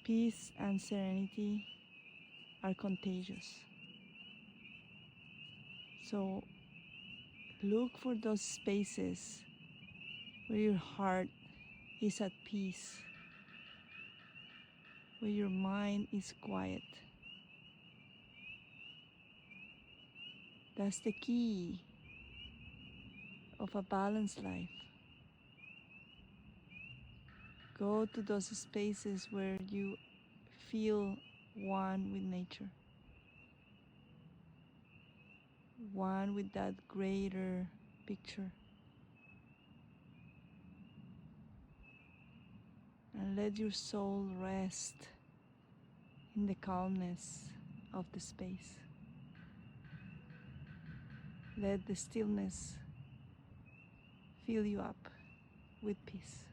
Peace and serenity are contagious. So look for those spaces where your heart is at peace, where your mind is quiet. That's the key of a balanced life. Go to those spaces where you feel one with nature, one with that greater picture, and let your soul rest in the calmness of the space. Let the stillness fill you up with peace.